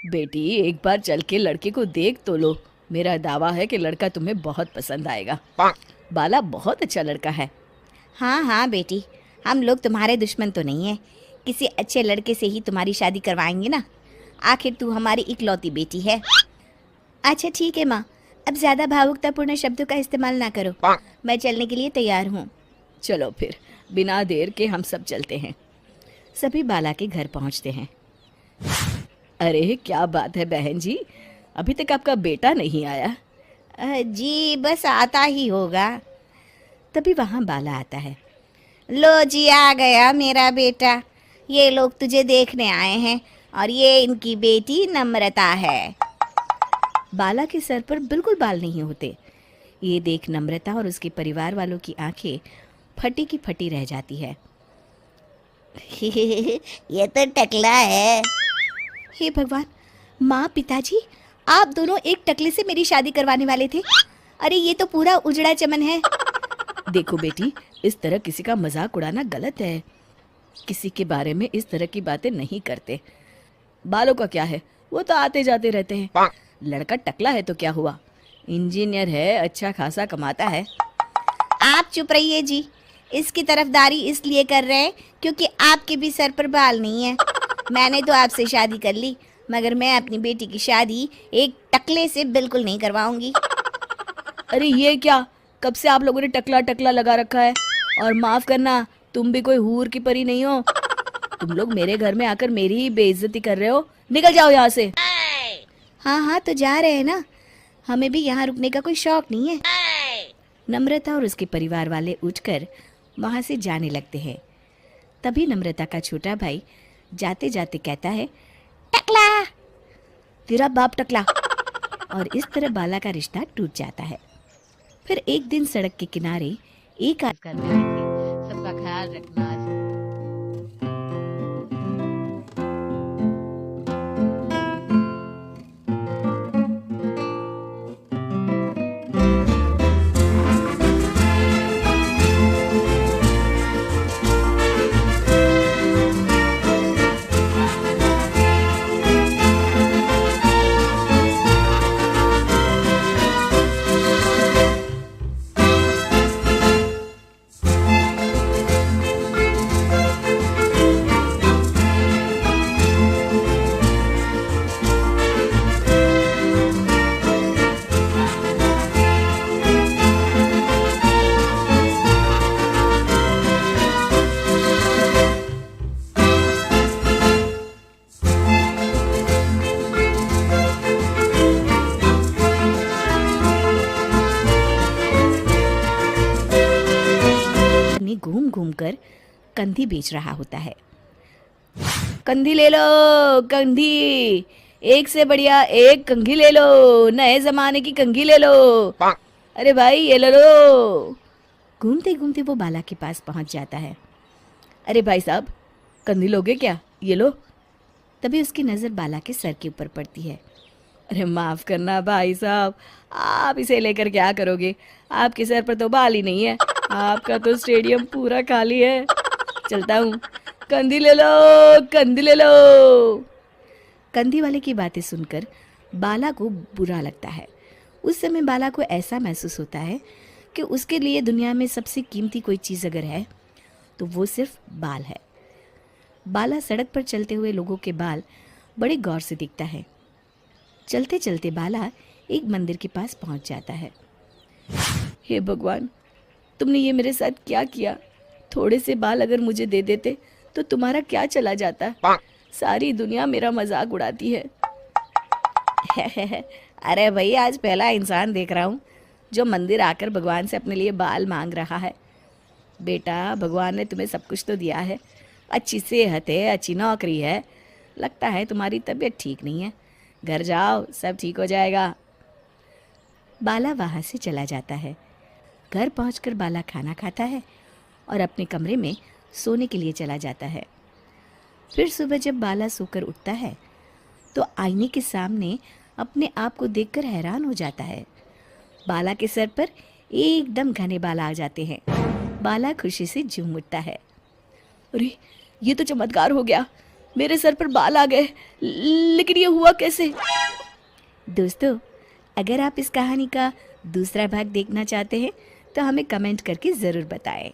बेटी एक बार चल के लड़के को देख तो लो। मेरा दावा है कि लड़का तुम्हें बहुत पसंद आएगा। बाला बहुत अच्छा लड़का है। हाँ हाँ बेटी, हम लोग तुम्हारे दुश्मन तो नहीं है। किसी अच्छे लड़के से ही तुम्हारी शादी करवाएंगे ना। आखिर तू हमारी इकलौती बेटी है। अच्छा ठीक है माँ, अब ज़्यादा भावुकतापूर्ण शब्दों का इस्तेमाल ना करो। मैं चलने के लिए तैयार हूँ। चलो फिर, बिना देर के हम सब चलते हैं। सभी बाला के घर पहुंचते हैं। अरे क्या बात है बहन जी, अभी तक आपका बेटा नहीं आया? जी बस आता ही होगा। तभी वहाँ बाला आता है। लो जी, आ गया मेरा बेटा। ये लोग तुझे देखने आए हैं और ये इनकी बेटी नम्रता है। बाला के सर पर बिल्कुल बाल नहीं होते। ये देख नम्रता और उसके परिवार वालों की आंखें फटी की फटी रह जाती है। ये तो टकला है। हे भगवान, माँ पिताजी, आप दोनों एक टकले से मेरी शादी करवाने वाले थे। अरे ये तो पूरा उजड़ा चमन है। देखो बेटी, इस तरह किसी का मजाक उड़ाना गलत है। किसी के बारे में इस तरह की बातें नहीं करते। बालों का क्या है, वो तो आते जाते रहते हैं। लड़का टकला है तो क्या हुआ, इंजीनियर है, अच्छा खासा कमाता है। आप चुप रहिए जी। इसकी तरफदारी इसलिए कर रहे हैं क्योंकि आपके भी सर पर बाल नहीं है। मैंने तो आपसे शादी कर ली, मगर मैं अपनी बेटी की शादी एक टकले से बिल्कुल नहीं करवाऊंगी। अरे ये क्या, कब से आप लोगों ने टकला टकला लगा रखा है? और माफ करना, तुम भी कोई हूर की परी नहीं हो। तुम लोग मेरे घर में आकर मेरी ही बेइज्जती कर रहे हो। निकल जाओ यहाँ से। हाँ हाँ तो जा रहे हैं ना, हमें भी यहाँ रुकने का कोई शौक नहीं है। नम्रता और उसके परिवार वाले उठकर वहां से जाने लगते हैं। तभी नम्रता का छोटा भाई जाते जाते कहता है, टकला, तेरा बाप टकला। और इस तरह बाला का रिश्ता टूट जाता है। फिर एक दिन सड़क के किनारे एक घर में आए थे, सबका ख्याल रखना। घूम घूम कर कंधी बेच रहा होता है। कंधी ले लो, कंधी, एक से बढ़िया एक कंघी ले लो, नए जमाने की कंघी ले लो। अरे भाई ये ले लो। घूमते घूमते वो बाला के पास पहुंच जाता है। अरे भाई साहब, कंधी लोगे क्या? ये लो। तभी उसकी नज़र बाला के सर के ऊपर पड़ती है। अरे माफ़ करना भाई साहब, आप इसे लेकर क्या करोगे? आपके सर पर तो बाल ही नहीं है, आपका तो स्टेडियम पूरा खाली है। चलता हूँ, कंधी ले लो, कंधी ले लो। कंधी वाले की बातें सुनकर बाला को बुरा लगता है। उस समय बाला को ऐसा महसूस होता है कि उसके लिए दुनिया में सबसे कीमती कोई चीज़ अगर है तो वो सिर्फ बाल है। बाला सड़क पर चलते हुए लोगों के बाल बड़े गौर से देखता है। चलते चलते बाला एक मंदिर के पास पहुंच जाता है। हे भगवान, तुमने ये मेरे साथ क्या किया? थोड़े से बाल अगर मुझे दे देते तो तुम्हारा क्या चला जाता? सारी दुनिया मेरा मजाक उड़ाती है। अरे भाई, आज पहला इंसान देख रहा हूँ जो मंदिर आकर भगवान से अपने लिए बाल मांग रहा है। बेटा, भगवान ने तुम्हें सब कुछ तो दिया है, अच्छी सेहत है, अच्छी नौकरी है। लगता है तुम्हारी तबीयत ठीक नहीं है। घर जाओ, सब ठीक हो जाएगा। बाला वहाँ से चला जाता है। घर पहुंचकर बाला खाना खाता है और अपने कमरे में सोने के लिए चला जाता है। फिर सुबह जब बाला सोकर उठता है तो आईने के सामने अपने आप को देखकर हैरान हो जाता है। बाला के सर पर एकदम घने बाल आ जाते हैं। बाला खुशी से झूम उठता है। अरे ये तो चमत्कार हो गया, मेरे सर पर बाल आ गए, लेकिन ये हुआ कैसे? दोस्तों, अगर आप इस कहानी का दूसरा भाग देखना चाहते हैं तो हमें कमेंट करके ज़रूर बताएं।